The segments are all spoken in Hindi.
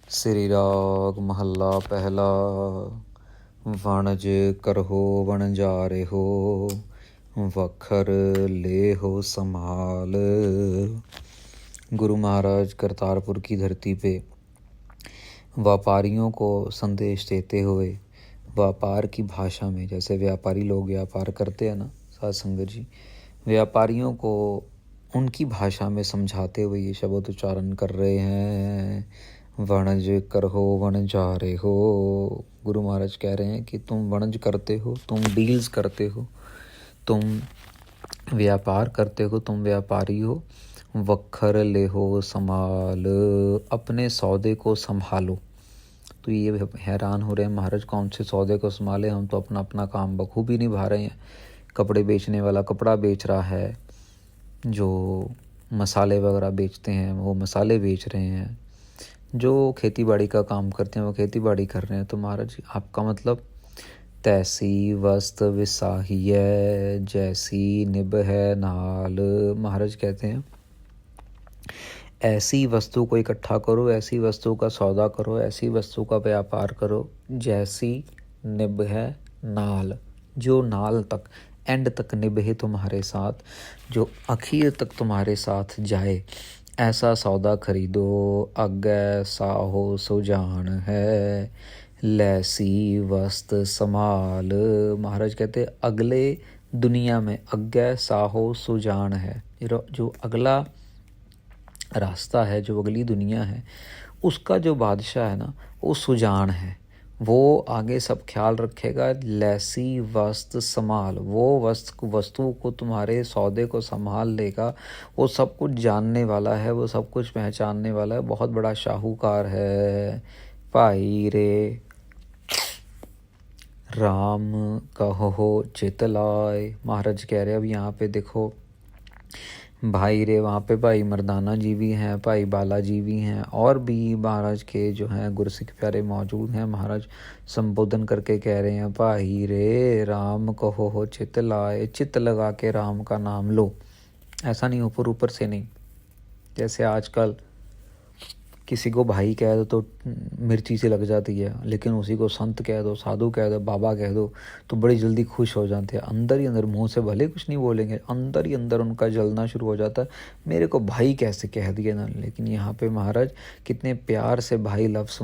श्री राग महला पहला। वणज करहो वणजारे हो, वखर ले हो संभाल। गुरु महाराज करतारपुर की धरती पे व्यापारियों को संदेश देते हुए व्यापार की भाषा में, जैसे व्यापारी लोग व्यापार करते हैं ना साध संगत जी, व्यापारियों को उनकी भाषा में समझाते हुए ये शब्द उच्चारण कर रहे हैं। वणज करहो वणजारे हो। गुरु महाराज कह रहे हैं कि तुम वणज करते हो, तुम डील्स करते हो, तुम व्यापार करते हो, तुम व्यापारी हो। वखर ले हो संभाल, अपने सौदे को संभालो। तो ये हैरान हो रहे हैं महाराज, कौन से सौदे को संभाले, हम तो अपना अपना काम बखूबी निभा रहे हैं। कपड़े बेचने वाला कपड़ा बेच रहा है, जो मसाले वगैरह बेचते हैं वो मसाले बेच रहे हैं, जो खेती बाड़ी का काम करते हैं वो खेती बाड़ी कर रहे हैं। तो महाराज आपका मतलब तैसी वस्त विसाहिय जैसी निभ है नाल। महाराज कहते हैं ऐसी वस्तु को इकट्ठा करो, ऐसी वस्तु का सौदा करो, ऐसी वस्तु का व्यापार करो जैसी निभ है नाल, जो नाल तक, एंड तक निभे तुम्हारे साथ, जो आखिर तक तुम्हारे साथ जाए, ऐसा सौदा खरीदो। अग्गै साहो सुजान है, लैसी वस्त संभाल। महाराज कहते अगले दुनिया में अग्गै साहो सुजान है, जो अगला रास्ता है, जो अगली दुनिया है, उसका जो बादशाह है ना वो सुजान है, वो आगे सब ख्याल रखेगा। लैसी वस्त संभाल, वो वस्तु को, तुम्हारे सौदे को संभाल लेगा। वो सब कुछ जानने वाला है, वो सब कुछ पहचानने वाला है, बहुत बड़ा शाहूकार है। भाई रे राम कहो चित लाए। महाराज कह रहे अब यहाँ पे देखो भाई रे, वहाँ पे भाई मर्दाना जी भी हैं, भाई बाला जी भी हैं, और भी महाराज के जो हैं गुरसिख प्यारे मौजूद हैं। महाराज संबोधन करके कह रहे हैं भाई रे राम कहो हो चित लाए, चित लगा के राम का नाम लो। ऐसा नहीं ऊपर ऊपर से नहीं, जैसे आजकल किसी को भाई कह दो तो मिर्ची से लग जाती है, लेकिन उसी को संत कह दो, साधु कह दो, बाबा कह दो तो बड़ी जल्दी खुश हो जाते हैं। अंदर ही अंदर, मुंह से भले कुछ नहीं बोलेंगे, अंदर ही अंदर उनका जलना शुरू हो जाता है, मेरे को भाई कैसे कह दिया ना। लेकिन यहाँ पे महाराज कितने प्यार से भाई लफ्ज़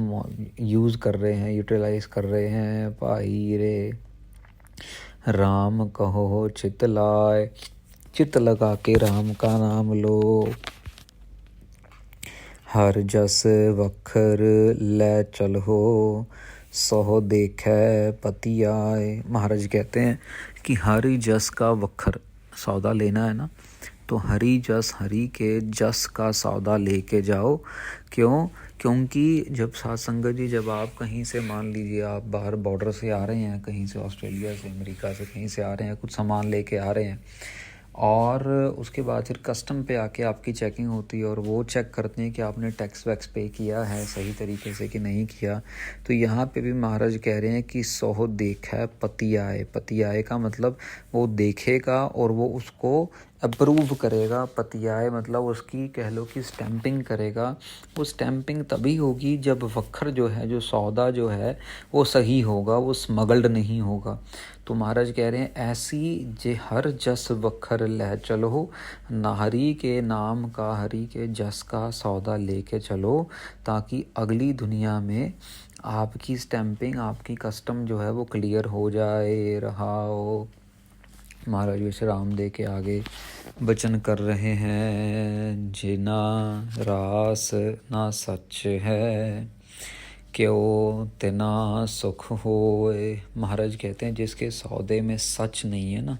यूज़ कर रहे हैं, यूटिलाइज कर रहे हैं। भाई रे राम कहो चित लाए, चित लगा के राम का नाम लो। हर जस वखर ले चलो, सो देखे पति आए। महाराज कहते हैं कि हरि जस का वखर सौदा लेना है ना, तो हरि जस, हरि के जस का सौदा लेके जाओ। क्यों? क्योंकि जब साध संगत जी, जब आप कहीं से, मान लीजिए आप बाहर बॉर्डर से आ रहे हैं, कहीं से ऑस्ट्रेलिया से, अमेरिका से कहीं से आ रहे हैं, कुछ सामान लेके आ रहे हैं, और उसके बाद फिर कस्टम पे आके आपकी चेकिंग होती है और वो चेक करते हैं कि आपने टैक्स वैक्स पे किया है सही तरीके से कि नहीं किया। तो यहाँ पे भी महाराज कह रहे हैं कि सो देखा पति आए। पति आए का मतलब वो देखेगा और वो उसको अप्रूव करेगा। पति आए मतलब उसकी कह लो कि स्टैंपिंग करेगा। वो स्टैंपिंग तभी होगी जब वखर जो है, जो सौदा जो है वो सही होगा, वो स्मगल्ड नहीं होगा। तो महाराज कह रहे हैं ऐसी जे हर जस वखर लह चलो, हरि के नाम का, हरि के जस का सौदा लेके चलो, ताकि अगली दुनिया में आपकी स्टैंपिंग, आपकी कस्टम जो है वो क्लियर हो जाए। रहाओ। महाराज विश्राम दे के आगे वचन कर रहे हैं। जिना रास ना सच है, क्यों तिना सुख होए। महाराज कहते हैं जिसके सौदे में सच नहीं है ना,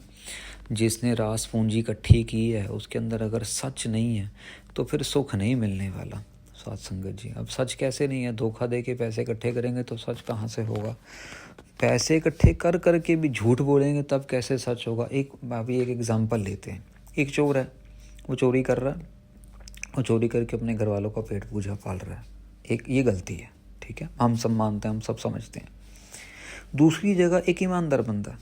जिसने रास पूंजी इकट्ठी की है, उसके अंदर अगर सच नहीं है तो फिर सुख नहीं मिलने वाला। साध संगत जी, अब सच कैसे नहीं है? धोखा दे के पैसे इकट्ठे करेंगे तो सच कहाँ से होगा? पैसे इकट्ठे कर करके भी झूठ बोलेंगे तब कैसे सच होगा? अभी एक एग्जाम्पल लेते हैं। एक चोर है, वो चोरी कर रहा है, वो चोरी करके अपने घर वालों का पेट पूजा पाल रहा है। एक ये गलती है, ठीक है, हम सब मानते हैं, हम सब समझते हैं। दूसरी जगह एक ईमानदार बंदा,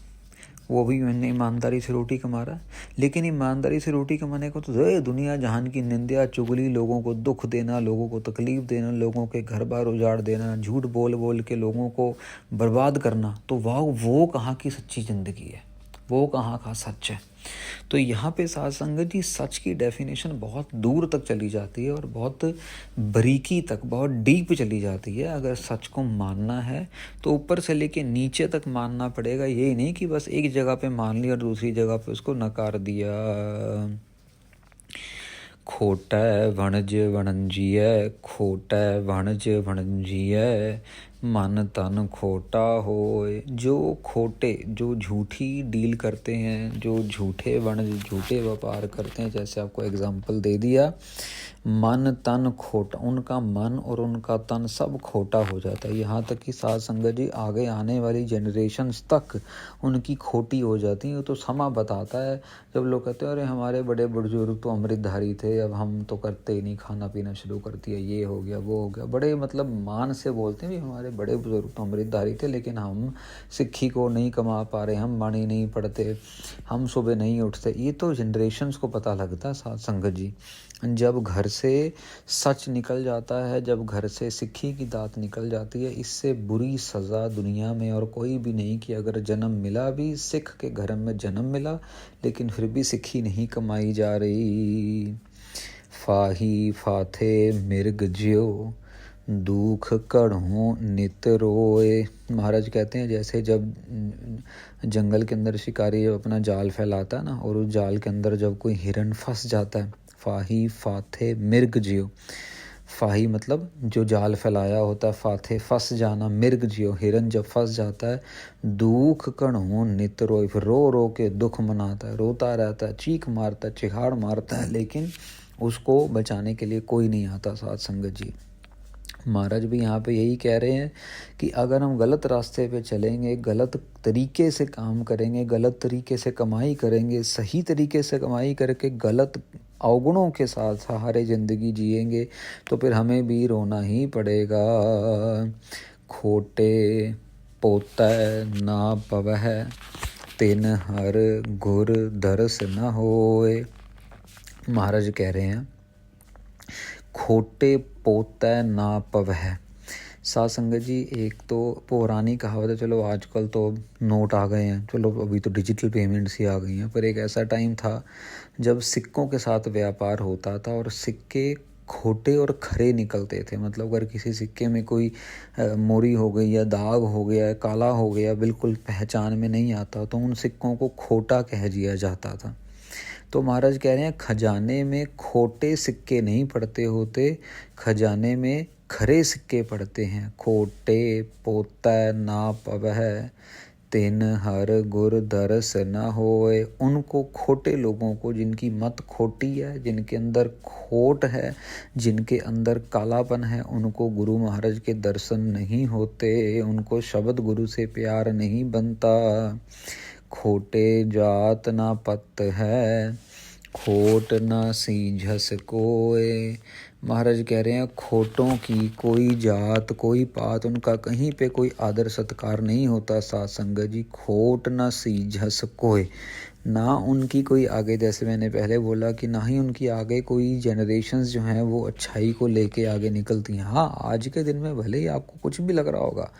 वो भी मैंने ईमानदारी से रोटी कमा रहा है। लेकिन ईमानदारी से रोटी कमाने को तो दुनिया जहान की निंदा चुगली, लोगों को दुख देना, लोगों को तकलीफ़ देना, लोगों के घर बार उजाड़ देना, झूठ बोल बोल के लोगों को बर्बाद करना, तो वो कहाँ की सच्ची ज़िंदगी है, वो कहाँ का सच है। तो यहाँ पे साध संगत जी सच की डेफिनेशन बहुत दूर तक चली जाती है और बहुत बारीकी तक, बहुत डीप चली जाती है। अगर सच को मानना है तो ऊपर से लेके नीचे तक मानना पड़ेगा, यही नहीं कि बस एक जगह पे मान लिया और दूसरी जगह पे उसको नकार दिया। खोटै वणज वणंजिए, खोटै वणज वणंजिए, मन तन खोटा होए। जो खोटे, जो झूठी डील करते हैं, जो झूठे वणज, झूठे व्यापार करते हैं, जैसे आपको एग्जाम्पल दे दिया, मन तन खोटा, उनका मन और उनका तन सब खोटा हो जाता है। यहाँ तक कि साध संगत जी आगे आने वाली जनरेशन्स तक उनकी खोटी हो जाती हैं। तो समा बताता है, जब लोग कहते हैं अरे हमारे बड़े बुजुर्ग तो अमृतधारी थे, अब हम तो करते ही नहीं, खाना पीना शुरू कर दिया, ये हो गया वो हो गया, बड़े मतलब मान से बोलते हैं भी हमारे बड़े बुजुर्ग तो अमृतधारी थे, लेकिन हम सिक्खी को नहीं कमा पा रहे, हम बाणी नहीं पढ़ते, हम सुबह नहीं उठते। ये तो जनरेशन्स को पता लगता है साध संगत जी। जब घर से सच निकल जाता है, जब घर से सिक्खी की दात निकल जाती है, इससे बुरी सज़ा दुनिया में और कोई भी नहीं कि अगर जन्म मिला भी, सिख के घर में जन्म मिला, लेकिन फिर भी सिक्खी नहीं कमाई जा रही। फाही फाथे मिर्ग ज्यो, दुख कढ़ों नित रोए। महाराज कहते हैं जैसे जब जंगल के अंदर शिकारी जब अपना जाल फैलाता है ना, और उस जाल के अंदर जब कोई हिरन फंस जाता है, फाही फाथे मिर्ग जियो, फाही मतलब जो जाल फैलाया होता है, फाथे फंस जाना, मिर्ग जियो हिरन जब फंस जाता है, दुख कणों नित रोए, फिर रो रो के दुख मनाता है, रोता रहता है, चीख मारता है, चिहाड़ मारता है, लेकिन उसको बचाने के लिए कोई नहीं आता। साध संगत जी महाराज भी यहाँ पे यही कह रहे हैं कि अगर हम गलत रास्ते पे चलेंगे, गलत तरीके से काम करेंगे, गलत तरीके से कमाई करेंगे, सही तरीके से कमाई करके गलत अवगुणों के साथ सहारे ज़िंदगी जिएंगे, तो फिर हमें भी रोना ही पड़ेगा। खोटे पोतै ना पवह, तिन हर गुर दरस न होए। महाराज कह रहे हैं खोटे पोतै ना पवह। साध संगत जी एक तो पुरानी कहावत है, चलो आजकल तो नोट आ गए हैं, चलो अभी तो डिजिटल पेमेंट्स ही आ गई हैं, पर एक ऐसा टाइम था जब सिक्कों के साथ व्यापार होता था और सिक्के खोटे और खरे निकलते थे। मतलब अगर किसी सिक्के में कोई मोरी हो गई या दाग हो गया, काला हो गया, बिल्कुल पहचान में नहीं आता, तो उन सिक्कों को खोटा कह दिया जाता था। तो महाराज कह रहे हैं खजाने में खोटे सिक्के नहीं पड़ते होते, खजाने में खरे सिक्के पड़ते हैं। खोटे पोतै ना पवह, तिन हर गुर दरस न होए। उनको खोटे लोगों को, जिनकी मत खोटी है, जिनके अंदर खोट है, जिनके अंदर कालापन है, उनको गुरु महाराज के दर्शन नहीं होते, उनको शब्द गुरु से प्यार नहीं बनता। खोटे जात ना पत है, खोट ना सीझस कोय। महाराज कह रहे हैं खोटों की कोई जात, कोई पात, उनका कहीं पे कोई आदर सत्कार नहीं होता। साध संगत जी खोट ना सीझस कोय, ना उनकी कोई आगे, जैसे मैंने पहले बोला कि ना ही उनकी आगे कोई जनरेशन्स जो हैं वो अच्छाई को लेके आगे निकलती हैं। हाँ, आज के दिन में भले ही आपको कुछ भी लग रहा होगा,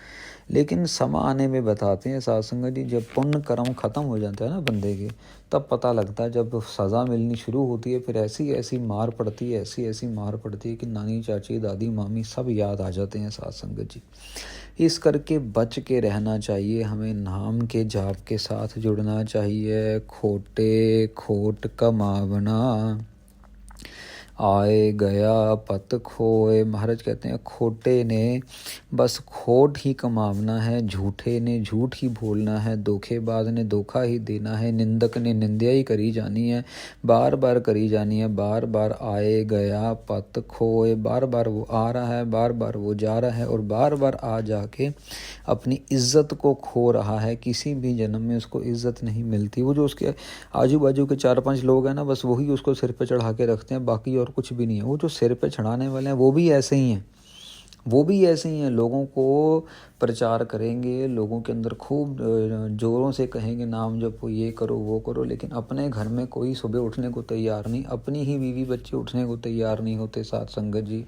लेकिन समा आने में बताते हैं साध संगत जी, जब पुण्य कर्म ख़त्म हो जाता है ना बंदे के, तब पता लगता है, जब सज़ा मिलनी शुरू होती है, फिर ऐसी ऐसी मार पड़ती है, ऐसी ऐसी मार पड़ती है कि नानी चाची दादी मामी सब याद आ जाते हैं। साध संगत जी इस करके बच के रहना चाहिए, हमें नाम के जाप के साथ जुड़ना चाहिए। खोटे खोट कमावना, आए गया पत खोए। महाराज कहते हैं खोटे ने बस खोट ही कमावना है, झूठे ने झूठ ही बोलना है, धोखेबाज ने धोखा ही देना है, निंदक ने निंदा ही करी जानी है, बार बार करी जानी है। बार बार आए गया पत खोए, बार बार वो आ रहा है, बार बार वो जा रहा है, और बार बार आ जाके अपनी इज्जत को खो रहा है। किसी भी जन्म में उसको इज्जत नहीं मिलती। वो जो उसके आजू बाजू के 4-5 लोग हैं ना, बस वही उसको सिर पे चढ़ा के रखते हैं, बाकी और कुछ भी नहीं है। वो जो सिर पे चढ़ाने वाले हैं वो भी ऐसे ही हैं, वो भी ऐसे ही हैं। लोगों को प्रचार करेंगे, लोगों के अंदर खूब ज़ोरों से कहेंगे नाम जपो, ये करो वो करो, लेकिन अपने घर में कोई सुबह उठने को तैयार नहीं, अपनी ही बीवी बच्चे उठने को तैयार नहीं होते। साथ संगत जी,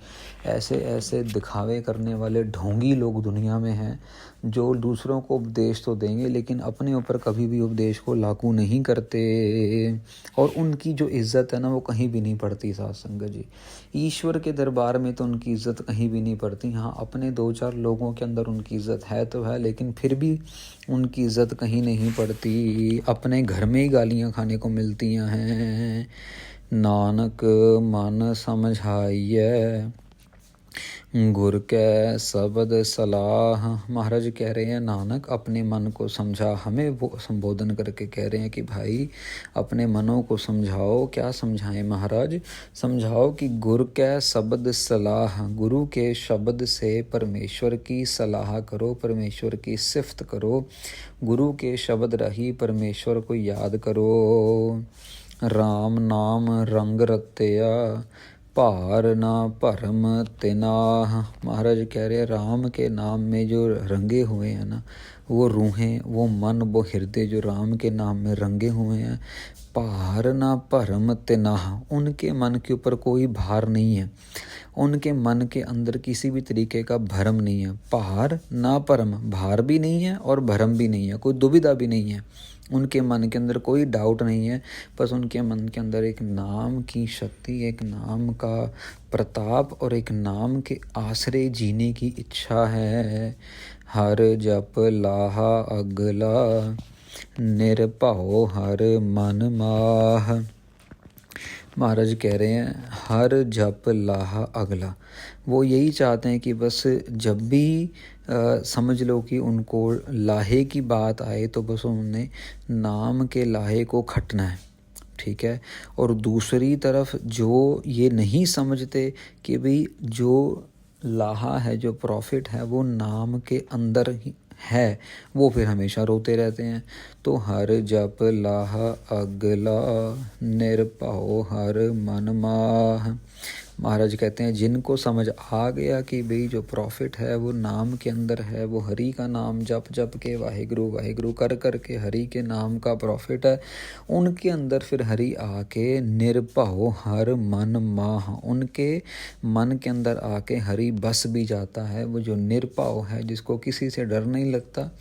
ऐसे ऐसे दिखावे करने वाले ढोंगी लोग दुनिया में हैं, जो दूसरों को उपदेश तो देंगे लेकिन अपने ऊपर कभी भी उपदेश को लागू नहीं करते, और उनकी जो इज़्ज़त है ना वो कहीं भी नहीं पड़ती। साथ संगत जी, ईश्वर के दरबार में तो उनकी इज़्ज़त कहीं भी नहीं पड़ती। हाँ, अपने 2-4 लोगों के अंदर उनकी इज़्ज़त है तो है, लेकिन फिर भी उनकी इज़्ज़त कहीं नहीं पड़ती। अपने घर में ही गालियाँ खाने को मिलती हैं। नानक मन समझाइए, गुर के शब्द सलाह। महाराज कह रहे हैं नानक अपने मन को समझा, हमें वो संबोधन करके कह रहे हैं कि भाई अपने मनों को समझाओ। क्या समझाएं महाराज? समझाओ कि गुरु के शब्द सलाह, गुरु के शब्द से परमेश्वर की सलाह करो, परमेश्वर की सिफत करो, गुरु के शब्द रही परमेश्वर को याद करो। राम नाम रंग रत्या, भार ना भरम तिनाह। महाराज कह रहे राम के नाम में जो रंगे हुए हैं ना, वो रूहें, वो मन, वो हृदय जो राम के नाम में रंगे हुए हैं, भार ना भरम तिनाह, उनके मन के ऊपर कोई भार नहीं है, उनके मन के अंदर किसी भी तरीके का भरम नहीं है। भार ना भरम, भार भी नहीं है और भरम भी नहीं है, कोई दुविधा भी नहीं है, उनके मन के अंदर कोई डाउट नहीं है। बस उनके मन के अंदर एक नाम की शक्ति, एक नाम का प्रताप और एक नाम के आश्रय जीने की इच्छा है। हर जप लाहा अगला, निर्भव हर मन माह। महाराज कह रहे हैं हर जप लाहा अगला, वो यही चाहते हैं कि बस जब भी समझ लो कि उनको लाहे की बात आए तो बस उन्होंने नाम के लाहे को खटना है, ठीक है। और दूसरी तरफ जो ये नहीं समझते कि भाई जो लाहा है, जो प्रॉफिट है, वो नाम के अंदर ही है, वो फिर हमेशा रोते रहते हैं। तो हर जप लाह अगला, निर्भव हर मन माह। महाराज कहते हैं जिनको समझ आ गया कि भाई जो प्रॉफिट है वो नाम के अंदर है, वो हरि का नाम जप जप के वाहिगुरु वाहिगुरु कर कर के हरि के नाम का प्रॉफिट है, उनके अंदर फिर हरि आके निर्भव हर मन माह, उनके मन के अंदर आके हरि बस भी जाता है। वो जो निर्भव है, जिसको किसी से डर नहीं लगता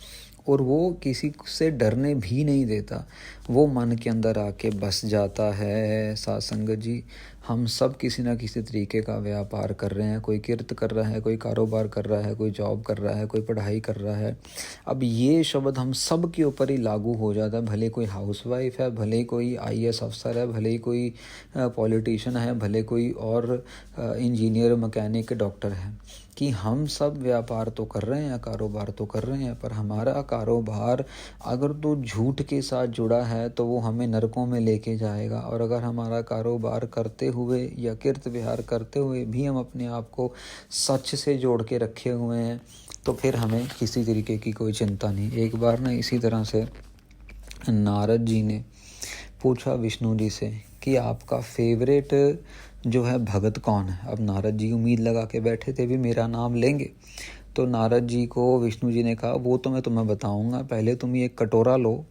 और वो किसी से डरने भी नहीं देता, वो मन के अंदर आके बस जाता है। साथ संगत जी, हम सब किसी ना किसी तरीके का व्यापार कर रहे हैं, कोई किरत कर रहा है, कोई कारोबार कर रहा है, कोई जॉब कर रहा है, कोई पढ़ाई कर रहा है। अब ये शब्द हम सब के ऊपर ही लागू हो जाता है, भले कोई हाउसवाइफ है, भले कोई IAS अफसर है, भले कोई पॉलिटिशियन है, भले कोई और इंजीनियर, मैकेनिक, डॉक्टर है, कि हम सब व्यापार तो कर रहे हैं, कारोबार तो कर रहे हैं, पर हमारा कारोबार अगर तो झूठ के साथ जुड़ा है तो वो हमें नरकों में लेके जाएगा, और अगर हमारा कारोबार करते हुए या किर्त विहार करते हुए भी हम अपने आप को सच से जोड़ के रखे हुए हैं तो फिर हमें किसी तरीके की कोई चिंता नहीं। एक बार ना इसी तरह से नारद जी ने पूछा विष्णु जी से कि आपका फेवरेट जो है भगत कौन है। अब नारद जी उम्मीद लगा के बैठे थे भी मेरा नाम लेंगे, तो नारद जी को विष्णु जी ने कहा वो तो मैं तुम्हें बताऊंगा, पहले तुम ये कटोरा लो,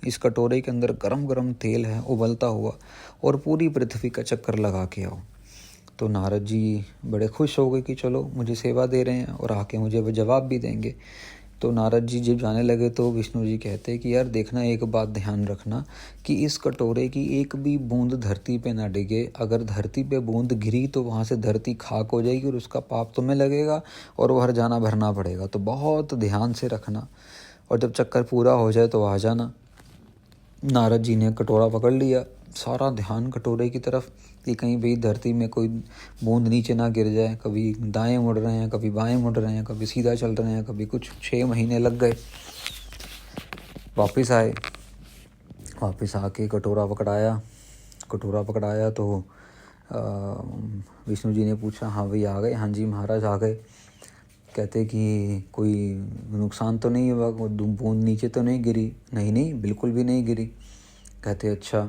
इस कटोरे के अंदर गरम गरम तेल है उबलता हुआ, और पूरी पृथ्वी का चक्कर लगा के आओ। तो नारद जी बड़े खुश हो गए कि चलो मुझे सेवा दे रहे हैं और आके मुझे जवाब भी देंगे। तो नारद जी जब जाने लगे तो विष्णु जी कहते कि यार देखना, एक बात ध्यान रखना कि इस कटोरे की एक भी बूंद धरती पे ना डिगे, अगर धरती पे बूंद गिरी तो वहाँ से धरती खाक हो जाएगी और उसका पाप तुम्हें लगेगा और वो हर जाना भरना पड़ेगा, तो बहुत ध्यान से रखना, और जब चक्कर पूरा हो जाए तो आ जाना। नारद जी ने कटोरा पकड़ लिया, सारा ध्यान कटोरे की तरफ कि कहीं भी धरती में कोई बूंद नीचे ना गिर जाए। कभी दाएं मुड़ रहे हैं, कभी बाएं मुड़ रहे हैं, कभी सीधा चल रहे हैं, कभी कुछ 6 महीने लग गए। वापस आए, वापस आके कटोरा पकड़ाया तो विष्णु जी ने पूछा हाँ भाई आ गए? हाँ जी महाराज आ गए। कहते कि कोई नुकसान तो नहीं हुआ, बूंद नीचे तो नहीं गिरी? नहीं नहीं, बिल्कुल भी नहीं गिरी। कहते अच्छा।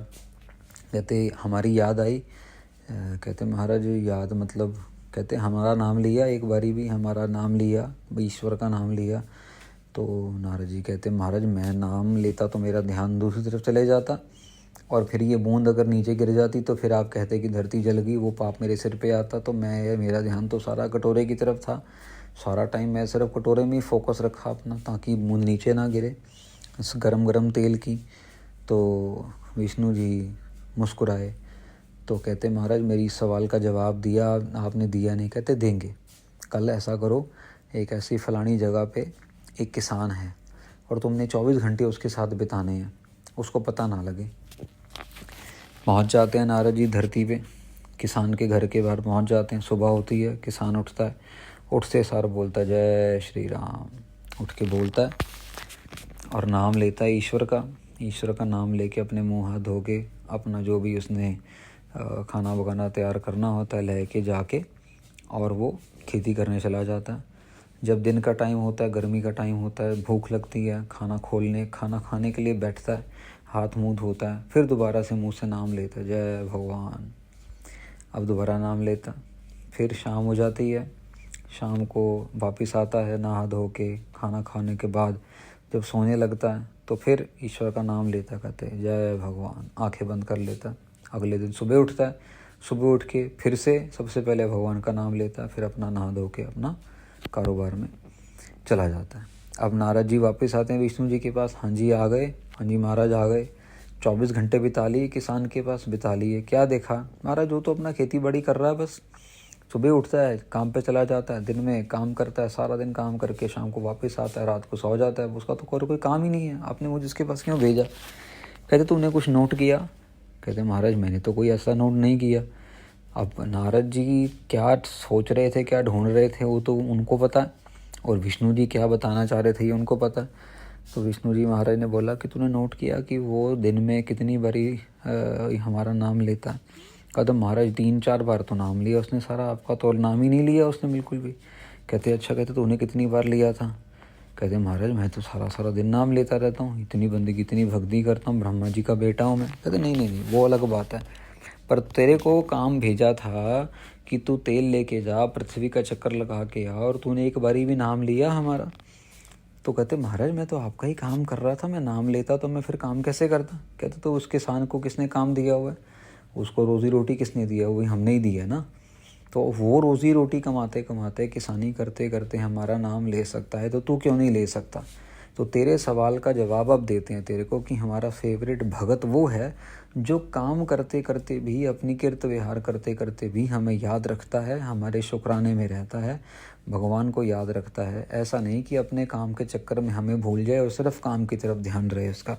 कहते हमारी याद आई? कहते महाराज याद मतलब कहते हमारा नाम लिया, एक बारी भी हमारा नाम लिया, ईश्वर का नाम लिया। तो नारद जी कहते महाराज मैं नाम लेता तो मेरा ध्यान दूसरी तरफ चले जाता, और फिर ये बूंद अगर नीचे गिर जाती तो फिर आप कहते कि धरती जल गई, वो पाप मेरे सिर पे आता। तो मेरा ध्यान तो सारा कटोरे की तरफ था, सारा टाइम मैं सिर्फ कटोरे में ही फोकस रखा अपना, ताकि बूंद नीचे ना गिरे इस गरम गरम तेल की। तो विष्णु जी मुस्कुराए, तो कहते महाराज मेरी सवाल का जवाब दिया आपने, दिया नहीं। कहते देंगे, कल ऐसा करो, एक ऐसी फलानी जगह पे एक किसान है और तुमने 24 घंटे उसके साथ बिताने हैं, उसको पता ना लगे। पहुंच जाते हैं नारद जी धरती पे, किसान के घर के बाहर पहुंच जाते हैं। सुबह होती है, किसान उठता है, उठते सार बोलता है जय श्री राम, उठ के बोलता है और नाम लेता है ईश्वर का नाम लेके अपने मुँह हाथ धो के अपना जो भी उसने खाना वगाना तैयार करना होता है लेके जाके, और वो खेती करने चला जाता है। जब दिन का टाइम होता है, गर्मी का टाइम होता है, भूख लगती है, खाना खाने के लिए बैठता है, हाथ मुँह धोता है, फिर दोबारा से मुँह से नाम लेता है जय भगवान। अब दोबारा नाम लेता, फिर शाम हो जाती है, शाम को वापस आता है नहा धो के, खाना खाने के बाद जब सोने लगता है तो फिर ईश्वर का नाम लेता, कहते हैं जय भगवान, आंखें बंद कर लेता। अगले दिन सुबह उठता है, सुबह उठ के फिर से सबसे पहले भगवान का नाम लेता, फिर अपना नहा धो के अपना कारोबार में चला जाता है। अब नारद जी वापस आते हैं विष्णु जी के पास। हाँ जी आ गए, हाँ जी महाराज आ गए। 24 घंटे बिता लिए किसान के पास, बिता लिए, क्या देखा महाराज? वो तो अपना खेती बाड़ी कर रहा है, बस सुबह उठता है, काम पे चला जाता है, दिन में काम करता है, सारा दिन काम करके शाम को वापस आता है, रात को सो जाता है। उसका तो कोई काम ही नहीं है, आपने मुझे इसके पास क्यों भेजा? कहते तुमने कुछ नोट किया? कहते महाराज मैंने तो कोई ऐसा नोट नहीं किया। अब नारद जी क्या सोच रहे थे, क्या ढूंढ रहे थे, वो तो उनको पता, और विष्णु जी क्या बताना चाह रहे थे ये उनको पता। तो विष्णु जी महाराज ने बोला कि तूने नोट किया कि वो दिन में कितनी बारी हमारा नाम लेता है? कदम महाराज 3-4 बार तो नाम लिया उसने सारा, आपका तो नाम ही नहीं लिया उसने बिल्कुल भी। कहते अच्छा, कहते तूने कितनी बार लिया था? कहते महाराज मैं तो सारा दिन नाम लेता रहता हूँ, इतनी बंदगी इतनी भक्ति करता हूँ, ब्रह्मा जी का बेटा हूँ मैं। कहते नहीं वो अलग बात है, पर तेरे को काम भेजा था कि तू तेल लेके जा, पृथ्वी का चक्कर लगा के आ, और तूने एक बारी भी नाम लिया हमारा? तो कहते महाराज मैं तो आपका ही काम कर रहा था, मैं नाम लेता तो मैं फिर काम कैसे करता? कहते तो उस किसान को किसने काम दिया हुआ है? उसको रोज़ी रोटी किसने दिया? वही हमने ही दी है ना। तो वो रोज़ी रोटी कमाते कमाते, किसानी करते करते हमारा नाम ले सकता है, तो तू क्यों नहीं ले सकता? तो तेरे सवाल का जवाब अब देते हैं तेरे को कि हमारा फेवरेट भगत वो है जो काम करते करते भी, अपनी किर्त विहार करते करते भी हमें याद रखता है, हमारे शुक्राने में रहता है, भगवान को याद रखता है। ऐसा नहीं कि अपने काम के चक्कर में हमें भूल जाए और सिर्फ काम की तरफ ध्यान रहे उसका।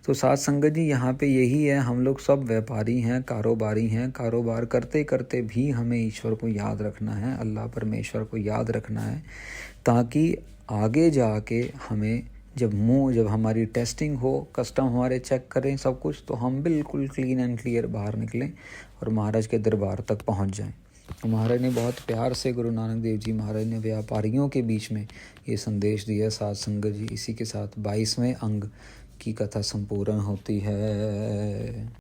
तो साथ संगत जी यहाँ पे यही है, हम लोग सब व्यापारी हैं, कारोबारी हैं, कारोबार करते करते भी हमें ईश्वर को याद रखना है, अल्लाह परमेश्वर को याद रखना है, ताकि आगे जाके हमें जब हमारी टेस्टिंग हो, कस्टम हमारे चेक करें सब कुछ, तो हम बिल्कुल क्लीन एंड क्लियर बाहर निकलें और महाराज के दरबार तक पहुंच जाएं। तो महाराज ने बहुत प्यार से, गुरु नानक देव जी महाराज ने व्यापारियों के बीच में ये संदेश दिया। साथ संगत जी इसी के साथ 22वें अंग की कथा संपूर्ण होती है।